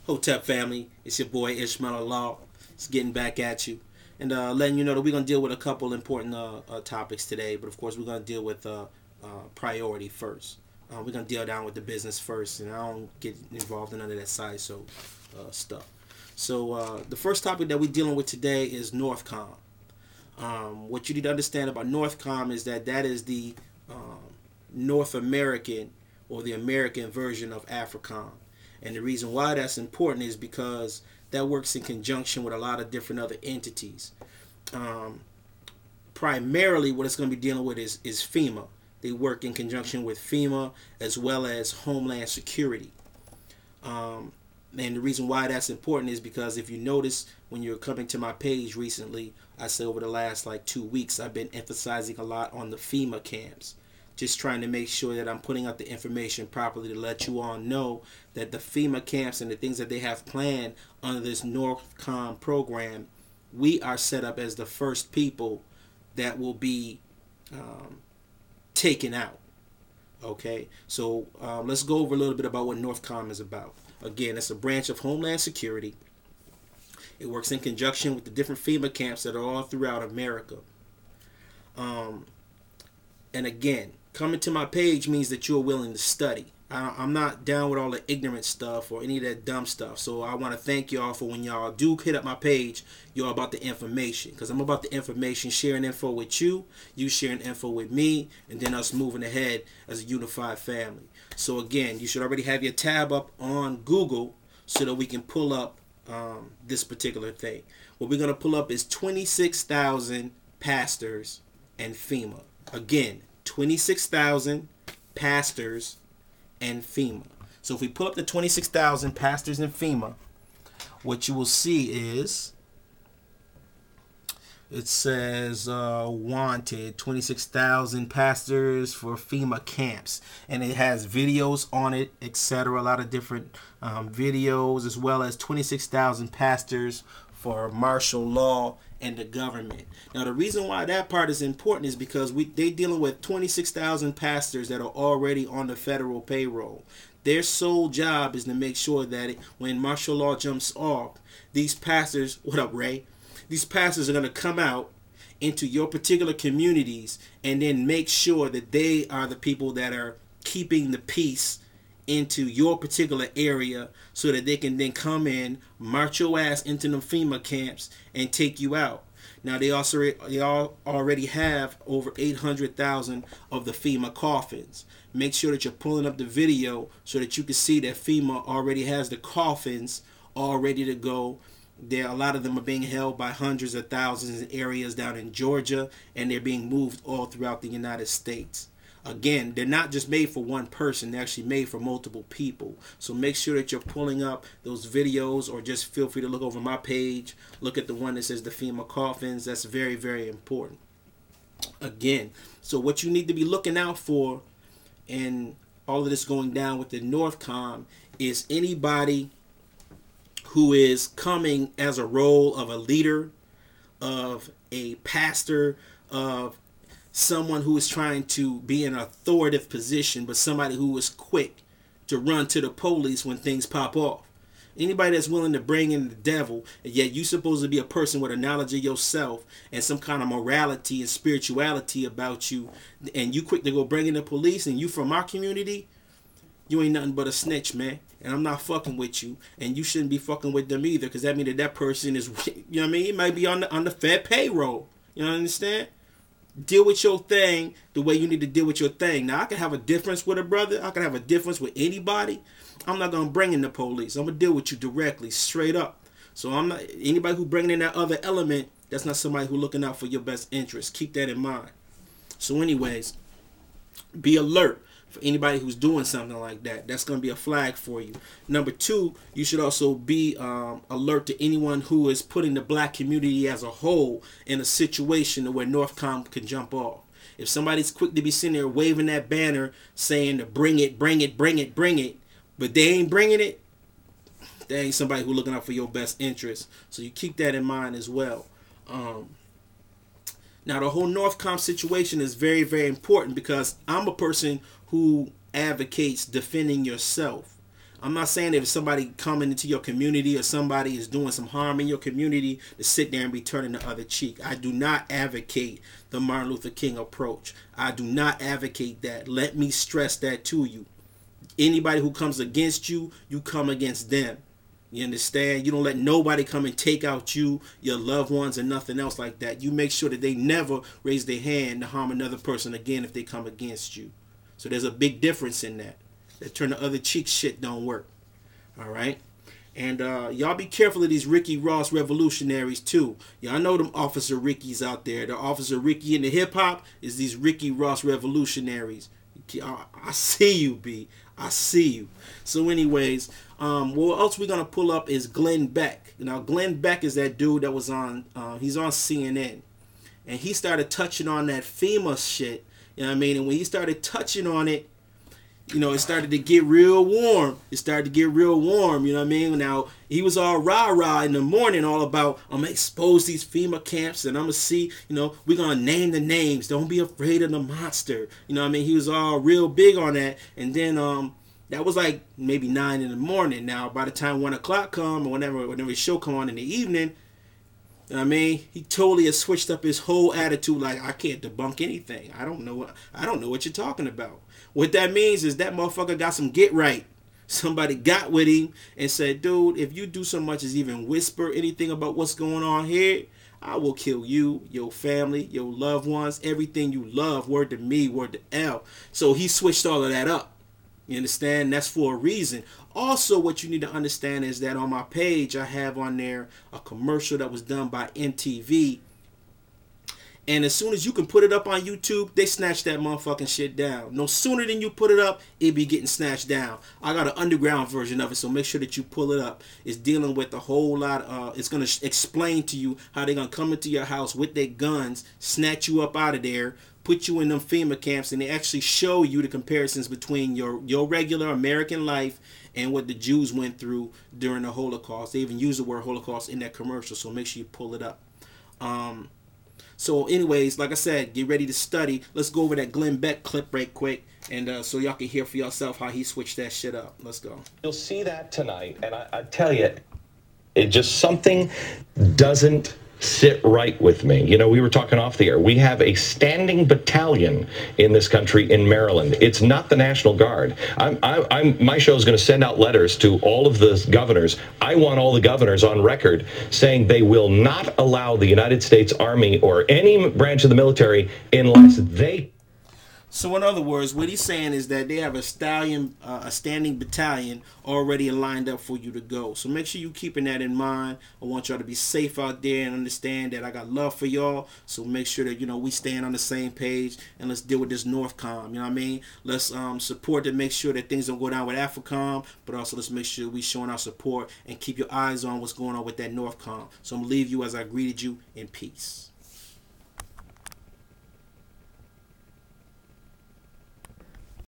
Hotep family, it's your boy Ishmael Allah. It's getting back at you. And letting you know that we're going to deal with a couple important topics today. But of course, we're going to deal with priority first. We're going to deal down with the business first. And I don't get involved in none of that side stuff. So the first topic that we're dealing with today is Northcom. What you need to understand about Northcom is that is the North American or the American version of AFRICOM. And the reason why that's important is because that works in conjunction with a lot of different other entities. Primarily what it's going to be dealing with is FEMA. They work in conjunction with FEMA as well as Homeland Security. And the reason why that's important is because if you notice when you're coming to my page recently, I say over the last 2 weeks, I've been emphasizing a lot on the FEMA camps. Just trying to make sure that I'm putting out the information properly to let you all know that the FEMA camps and the things that they have planned under this Northcom program, we are set up as the first people that will be taken out. Okay, so let's go over a little bit about what Northcom is about. Again, it's a branch of Homeland Security. It works in conjunction with the different FEMA camps that are all throughout America. And again, coming to my page means that you're willing to study. I'm not down with all the ignorant stuff or any of that dumb stuff. So I want to thank y'all for when y'all do hit up my page, y'all about the information. Because I'm about the information, sharing info with you, you sharing info with me, and then us moving ahead as a unified family. So again, you should already have your tab up on Google so that we can pull up this particular thing. What we're going to pull up is 26,000 pastors and FEMA. Again, 26,000 pastors and FEMA. So if we pull up the 26,000 pastors and FEMA, what you will see is it says wanted 26,000 pastors for FEMA camps, and it has videos on it, etc. A lot of different videos, as well as 26,000 pastors for martial law and the government. Now the reason why that part is important is because they dealing with 26,000 pastors that are already on the federal payroll. Their sole job is to make sure that when martial law jumps off, these pastors, what up Ray? These pastors are going to come out into your particular communities and then make sure that they are the people that are keeping the peace into your particular area so that they can then come in, march your ass into the FEMA camps and take you out. Now they already have over 800,000 of the FEMA coffins. Make sure that you're pulling up the video so that you can see that FEMA already has the coffins all ready to go. A lot of them are being held by hundreds of thousands in areas down in Georgia, and they're being moved all throughout the United States. Again, they're not just made for one person, they're actually made for multiple people. So make sure that you're pulling up those videos, or just feel free to look over my page. Look at the one that says the FEMA coffins. That's very, very important. Again, so what you need to be looking out for in all of this going down with the Northcom is anybody who is coming as a role of a leader, of a pastor, of someone who is trying to be in an authoritative position, but somebody who is quick to run to the police when things pop off. Anybody that's willing to bring in the devil, and yet you're supposed to be a person with a knowledge of yourself and some kind of morality and spirituality about you, and you quick to go bring in the police, and you from our community, you ain't nothing but a snitch, man. And I'm not fucking with you, and you shouldn't be fucking with them either, because that means that person is, you know what I mean? He might be on the Fed payroll. You understand? Deal with your thing the way you need to deal with your thing. Now, I can have a difference with a brother. I can have a difference with anybody. I'm not going to bring in the police. I'm going to deal with you directly, straight up. So I'm not, anybody who bringing in that other element, that's not somebody who looking out for your best interest. Keep that in mind. So anyways, be alert for anybody who's doing something like that. That's going to be a flag for you. Number two, you should also be alert to anyone who is putting the black community as a whole in a situation where Northcom can jump off. If somebody's quick to be sitting there waving that banner saying to bring it, bring it, bring it, bring it, but they ain't bringing it, they ain't somebody who's looking out for your best interest. So you keep that in mind as well. Now, the whole Northcom situation is very, very important because I'm a person who advocates defending yourself. I'm not saying that if somebody coming into your community or somebody is doing some harm in your community to sit there and be turning the other cheek. I do not advocate the Martin Luther King approach. I do not advocate that. Let me stress that to you. Anybody who comes against you, you come against them. You understand? You don't let nobody come and take out you, your loved ones, and nothing else like that. You make sure that they never raise their hand to harm another person again if they come against you. So there's a big difference in that. That turn the other cheek shit don't work. All right? And y'all be careful of these Ricky Ross revolutionaries too. Y'all know them Officer Rickies out there. The Officer Ricky in the hip-hop is these Ricky Ross revolutionaries. I see you, B. I see you. So anyways, what else we're going to pull up is Glenn Beck. Now, Glenn Beck is that dude that was on, he's on CNN. And he started touching on that FEMA shit. You know what I mean? And when he started touching on it, you know, it started to get real warm. It started to get real warm, you know what I mean? Now, he was all rah-rah in the morning, all about, I'm going to expose these FEMA camps, and I'm going to see, you know, we're going to name the names. Don't be afraid of the monster. You know what I mean? He was all real big on that. And then that was like maybe 9 in the morning. Now, by the time 1 o'clock come, or whenever his show come on in the evening, you know what I mean, he totally has switched up his whole attitude. Like, I can't debunk anything. I don't know what you're talking about. What that means is that motherfucker got some get right. Somebody got with him and said, dude, if you do so much as even whisper anything about what's going on here, I will kill you, your family, your loved ones, everything you love. Word to me, word to L. So he switched all of that up. You understand? That's for a reason. Also, what you need to understand is that on my page, I have on there a commercial that was done by MTV. And as soon as you can put it up on YouTube, they snatch that motherfucking shit down. No sooner than you put it up, it be getting snatched down. I got an underground version of it, so make sure that you pull it up. It's dealing with a whole lot. It's going to explain to you how they're going to come into your house with their guns, snatch you up out of there, put you in them FEMA camps, and they actually show you the comparisons between your regular American life and what the Jews went through during the Holocaust. They even use the word Holocaust in that commercial, so make sure you pull it up. So anyways, like I said, get ready to study. Let's go over that Glenn Beck clip right quick, and so y'all can hear for yourself how he switched that shit up. Let's go. You'll see that tonight, and I tell you, it just something doesn't sit right with me. You know, we were talking off the air. We have a standing battalion in this country in Maryland. It's not the National Guard. My show is going to send out letters to all of the governors. I want all the governors on record saying they will not allow the United States Army or any branch of the military unless they... So in other words, what he's saying is that they have a standing battalion already lined up for you to go. So make sure you keeping that in mind. I want y'all to be safe out there and understand that I got love for y'all. So make sure that, you know, we stand on the same page, and let's deal with this Northcom. You know what I mean? Let's support to make sure that things don't go down with AFRICOM, but also let's make sure we showing our support and keep your eyes on what's going on with that Northcom. So I'm going to leave you as I greeted you in peace.